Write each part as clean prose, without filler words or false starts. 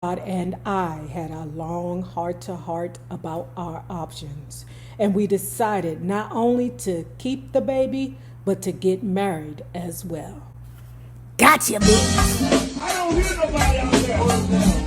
Todd and I had a long heart to heart about our options, and we decided not only to keep the baby, but to get married as well. Gotcha, bitch. I don't hear nobody out there. Hold it down.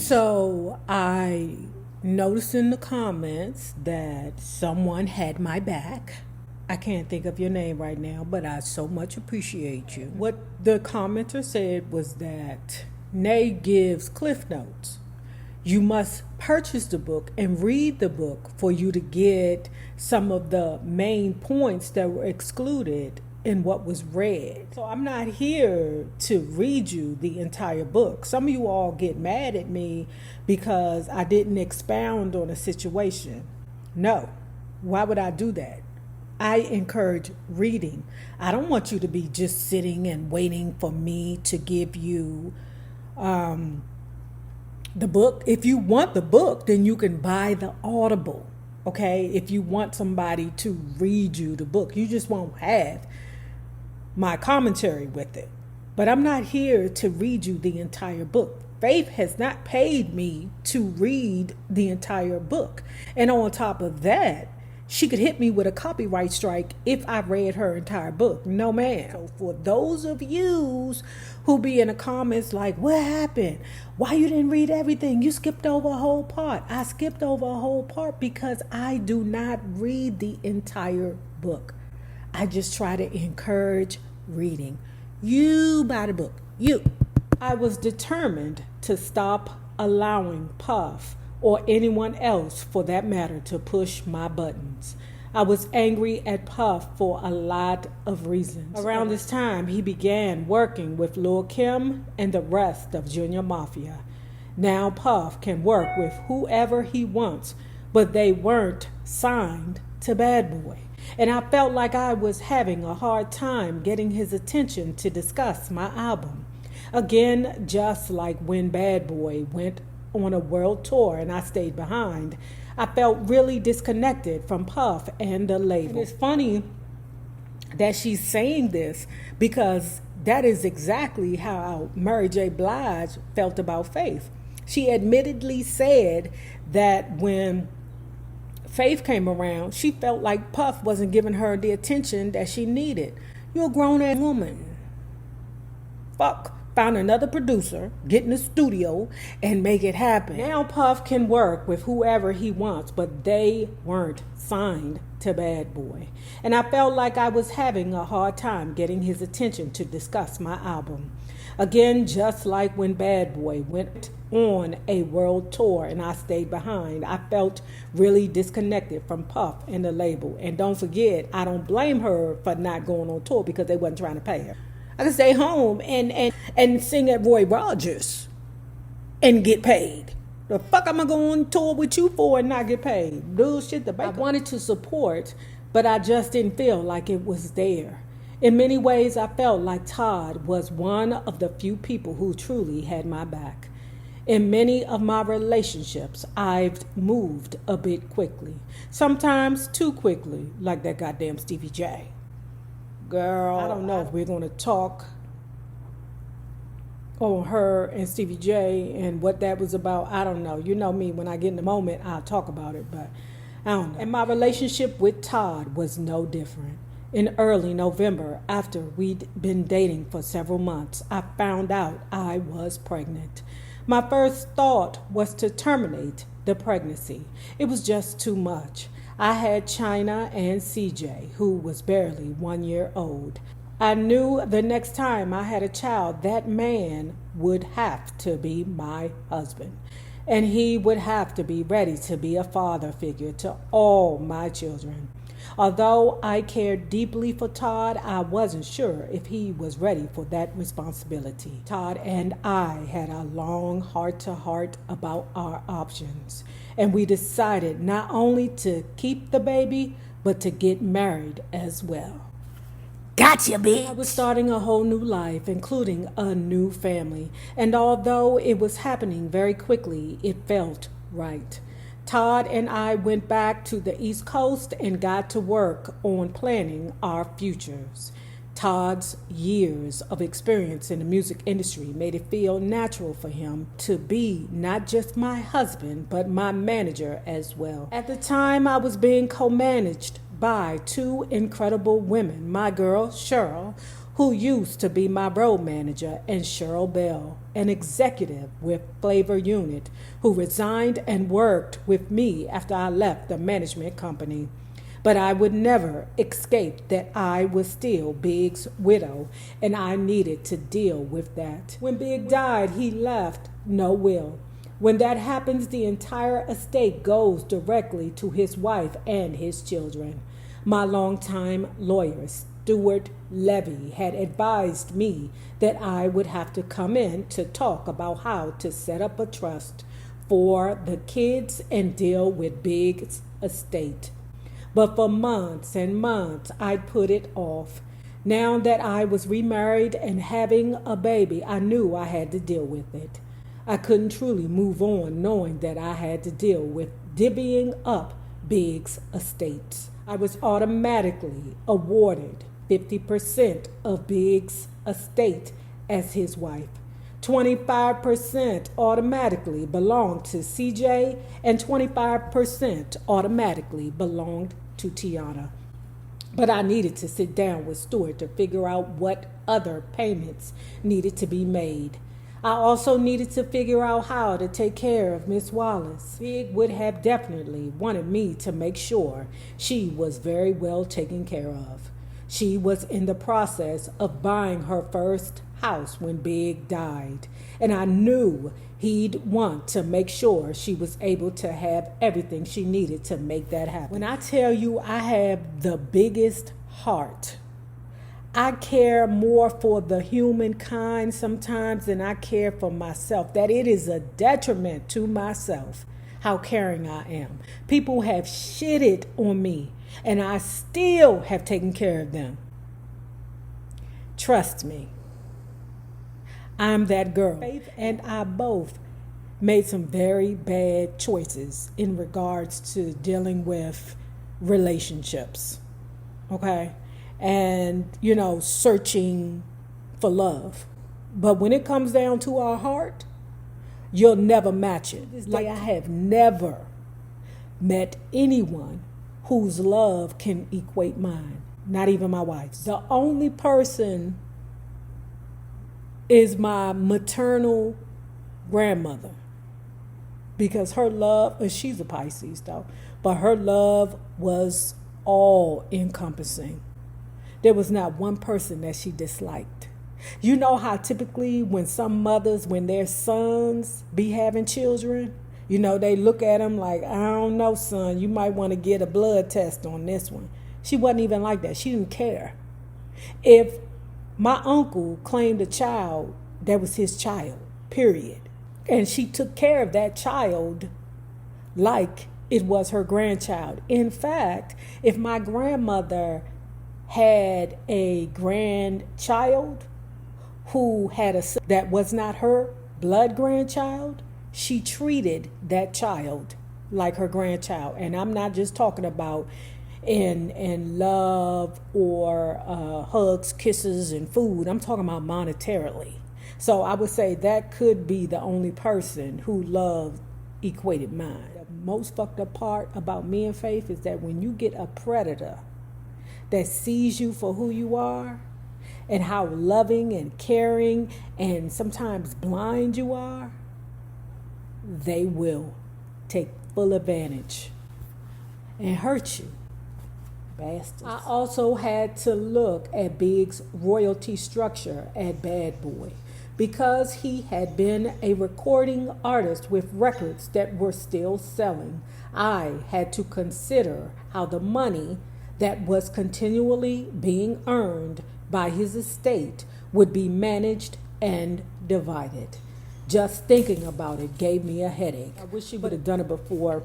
So I noticed in the comments that someone had my back. I can't think of your name right now, but I so much appreciate you. What the commenter said was that Nay gives cliff notes. You must purchase the book and read the book for you to get some of the main points that were excluded in what was read. So I'm not here to read you the entire book. Some of you all get mad at me because I didn't expound on a situation. No, why would I do that? I encourage reading. I don't want you to be just sitting and waiting for me to give you the book. If you want the book, then you can buy the Audible. Okay? If you want somebody to read you the book, you just won't have my commentary with it. But I'm not here to read you the entire book. Faith has not paid me to read the entire book. And on top of that, she could hit me with a copyright strike if I read her entire book. No, ma'am. So for those of you who be in the comments like, what happened? Why you didn't read everything? You skipped over a whole part. I skipped over a whole part because I do not read the entire book. I just try to encourage reading. You buy the book. You. I was determined to stop allowing Puff, or anyone else for that matter, to push my buttons. I was angry at Puff for a lot of reasons. Around this time, he began working with Lil' Kim and the rest of Junior Mafia. Now Puff can work with whoever he wants, but they weren't signed to Bad Boy. And I felt like I was having a hard time getting his attention to discuss my album. Again, just like when Bad Boy went on a world tour and I stayed behind, I felt really disconnected from Puff and the label. And it's funny that she's saying this because that is exactly how Mary J. Blige felt about Faith. She admittedly said that when Faith came around, she felt like Puff wasn't giving her the attention that she needed. You're a grown-ass woman. Fuck. Found another producer, get in the studio, and make it happen. Now Puff can work with whoever he wants, but they weren't signed to Bad Boy. And I felt like I was having a hard time getting his attention to discuss my album. Again, just like when Bad Boy went on a world tour and I stayed behind, I felt really disconnected from Puff and the label. And don't forget, I don't blame her for not going on tour because they wasn't trying to pay her. I could stay home and sing at Roy Rogers and get paid. The fuck am I going on tour with you for and not get paid? Bullshit. I wanted to support, but I just didn't feel like it was there. In many ways, I felt like Todd was one of the few people who truly had my back. In many of my relationships, I've moved a bit quickly. Sometimes too quickly, like that goddamn Stevie J. Girl, I don't know if we're going to talk on her and Stevie J and what that was about. I don't know. You know me, when I get in the moment, I'll talk about it, but I don't know. And my relationship with Todd was no different. In early November, after we'd been dating for several months, I found out I was pregnant. My first thought was to terminate the pregnancy. It was just too much. I had China and CJ, who was barely 1 year old. I knew the next time I had a child, that man would have to be my husband. And he would have to be ready to be a father figure to all my children. Although I cared deeply for Todd, I wasn't sure if he was ready for that responsibility. Todd and I had a long heart-to-heart about our options, and we decided not only to keep the baby, but to get married as well. Gotcha, I bitch. was starting a whole new life, including a new family. And although it was happening very quickly, it felt right. Todd and I went back to the East Coast and got to work on planning our futures. Todd's years of experience in the music industry made it feel natural for him to be not just my husband, but my manager as well. At the time, I was being co-managed by two incredible women, my girl, Cheryl, who used to be my road manager, and Cheryl Bell, an executive with Flavor Unit, who resigned and worked with me after I left the management company. But I would never escape that I was still Big's widow, and I needed to deal with that. When Big died, he left no will. When that happens, the entire estate goes directly to his wife and his children. My longtime lawyer, Stuart Levy, had advised me that I would have to come in to talk about how to set up a trust for the kids and deal with Big's estate. But for months and months, I'd put it off. Now that I was remarried and having a baby, I knew I had to deal with it. I couldn't truly move on knowing that I had to deal with divvying up Big's estates. I was automatically awarded 50% of Big's estate as his wife. 25% automatically belonged to CJ, and 25% automatically belonged to Tiana. But I needed to sit down with Stuart to figure out what other payments needed to be made. I also needed to figure out how to take care of Miss Wallace. Big would have definitely wanted me to make sure she was very well taken care of. She was in the process of buying her first house when Big died, and I knew he'd want to make sure she was able to have everything she needed to make that happen. When I tell you I have the biggest heart, I care more for the humankind sometimes than I care for myself, that it is a detriment to myself how caring I am. People have shitted on me, and I still have taken care of them. Trust me. I'm that girl. Faith and I both made some very bad choices in regards to dealing with relationships, okay? And, searching for love. But when it comes down to our heart, you'll never match it. Like, I have never met anyone whose love can equate mine, not even my wife's. The only person is my maternal grandmother, because her love, and she's a Pisces though, but her love was all encompassing. There was not one person that she disliked. You know how typically when some mothers, when their sons be having children, they look at them like, I don't know, son, you might want to get a blood test on this one. She wasn't even like that. She didn't care. If my uncle claimed a child, that was his child, period. And she took care of that child like it was her grandchild. In fact, if my grandmother had a grandchild who had a son that was not her blood grandchild, she treated that child like her grandchild. And I'm not just talking about in love or hugs, kisses, and food. I'm talking about monetarily. So I would say that could be the only person who love equated mine. The most fucked up part about me and Faith is that when you get a predator that sees you for who you are and how loving and caring and sometimes blind you are, they will take full advantage and hurt you. Bastards. I also had to look at Big's royalty structure at Bad Boy, because he had been a recording artist with records that were still selling. I had to consider how the money that was continually being earned by his estate would be managed and divided. Just thinking about it gave me a headache. I wish he would have done it before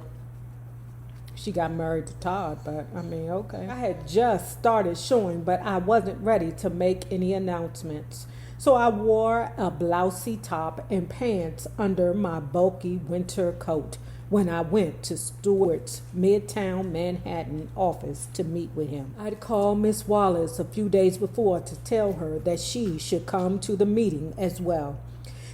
She got married to Todd, but I mean, okay. I had just started showing, but I wasn't ready to make any announcements. So I wore a blousey top and pants under my bulky winter coat when I went to Stewart's Midtown Manhattan office to meet with him. I'd called Miss Wallace a few days before to tell her that she should come to the meeting as well.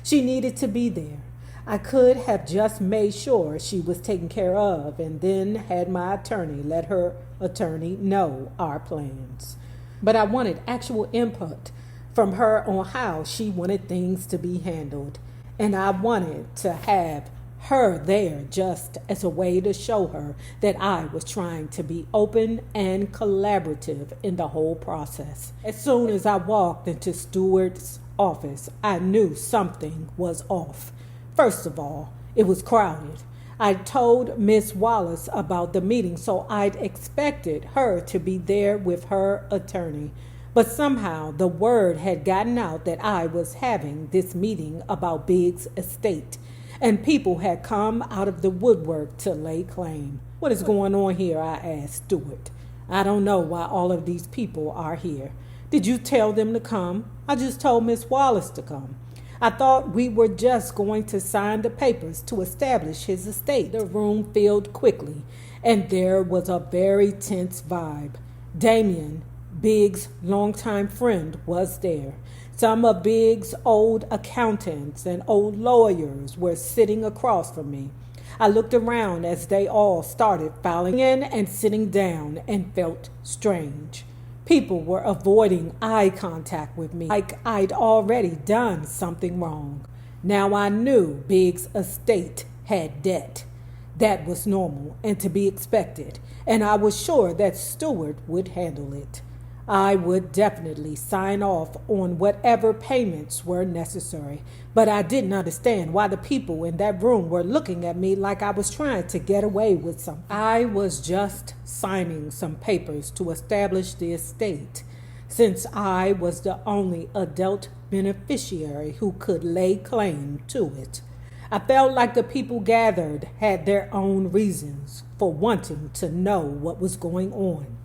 She needed to be there. I could have just made sure she was taken care of and then had my attorney let her attorney know our plans. But I wanted actual input from her on how she wanted things to be handled, and I wanted to have her there just as a way to show her that I was trying to be open and collaborative in the whole process. As soon as I walked into Stewart's office, I knew something was off. First of all, it was crowded. I told Miss Wallace about the meeting, so I'd expected her to be there with her attorney. But somehow the word had gotten out that I was having this meeting about Big's estate, and people had come out of the woodwork to lay claim. What is going on here? I asked Stewart. I don't know why all of these people are here. Did you tell them to come? I just told Miss Wallace to come. I thought we were just going to sign the papers to establish his estate. The room filled quickly, and there was a very tense vibe. Damien, Big's longtime friend, was there. Some of Big's old accountants and old lawyers were sitting across from me. I looked around as they all started filing in and sitting down and felt strange. People were avoiding eye contact with me like I'd already done something wrong. Now I knew Big's estate had debt. That was normal and to be expected, and I was sure that Stewart would handle it. I would definitely sign off on whatever payments were necessary, but I didn't understand why the people in that room were looking at me like I was trying to get away with something. I was just signing some papers to establish the estate, since I was the only adult beneficiary who could lay claim to it. I felt like the people gathered had their own reasons for wanting to know what was going on,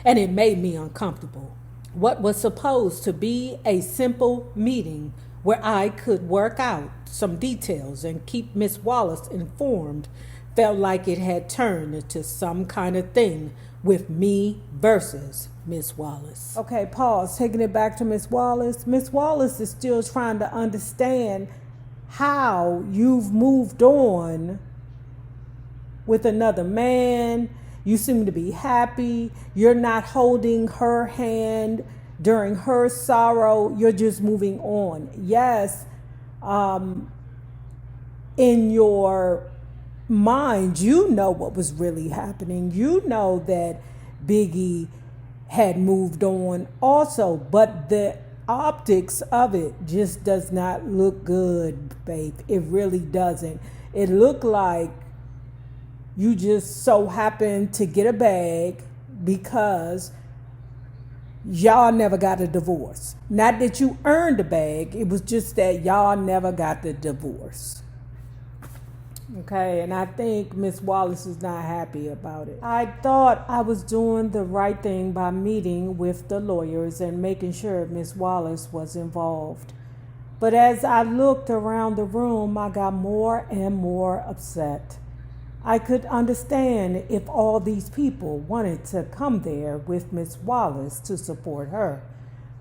and it made me uncomfortable. What was supposed to be a simple meeting where I could work out some details and keep Miss Wallace informed felt like it had turned into some kind of thing with me versus Miss Wallace. Okay, pause. Taking it back to Miss Wallace. Miss Wallace is still trying to understand how you've moved on with another man. You seem to be happy. You're not holding her hand during her sorrow. You're just moving on. Yes, in your mind, you know what was really happening. You know that Biggie had moved on also, but the optics of it just does not look good, babe. It really doesn't. It looked like you just so happened to get a bag because y'all never got a divorce. Not that you earned a bag, it was just that y'all never got the divorce. Okay, and I think Miss Wallace is not happy about it. I thought I was doing the right thing by meeting with the lawyers and making sure Miss Wallace was involved. But as I looked around the room, I got more and more upset. I could understand if all these people wanted to come there with Miss Wallace to support her,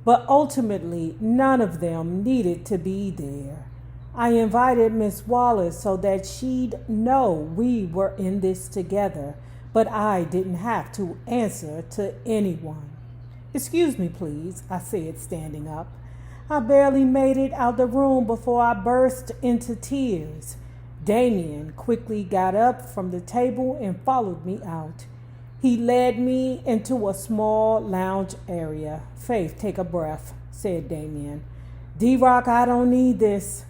but ultimately none of them needed to be there. I invited Miss Wallace so that she'd know we were in this together, but I didn't have to answer to anyone. Excuse me, please, I said, standing up. I barely made it out the room before I burst into tears. Damien quickly got up from the table and followed me out. He led me into a small lounge area. Faith, take a breath, said Damien. D-Rock, I don't need this.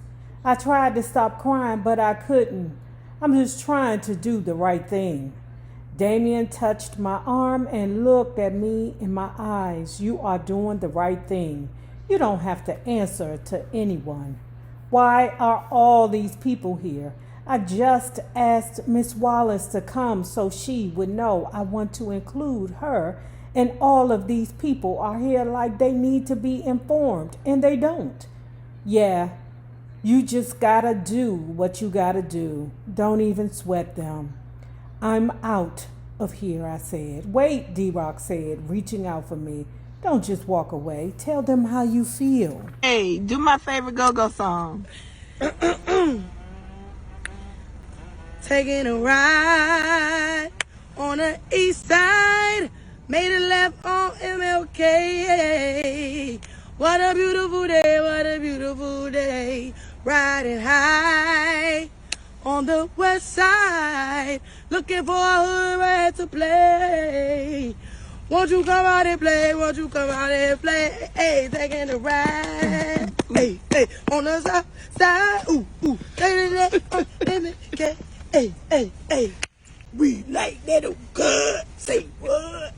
I tried to stop crying, but I couldn't. I'm just trying to do the right thing. Damien touched my arm and looked at me in my eyes. You are doing the right thing. You don't have to answer to anyone. Why are all these people here? I just asked Miss Wallace to come so she would know I want to include her, and all of these people are here like they need to be informed, and they don't. Yeah, you just gotta do what you gotta do. Don't even sweat them. I'm out of here, I said. Wait, D-Rock said, reaching out for me. Don't just walk away. Tell them how you feel. Hey, do my favorite go-go song. Taking a ride on the east side, made a left on MLK. What a beautiful day, what a beautiful day. Riding high on the west side, looking for a hood rat to play. Won't you come out and play? Won't you come out and play? Hey, taking a ride. Hey, hey, on the south side. Ooh, ooh. Taking that on MLK. Hey, hey, hey. We like that good. Say what?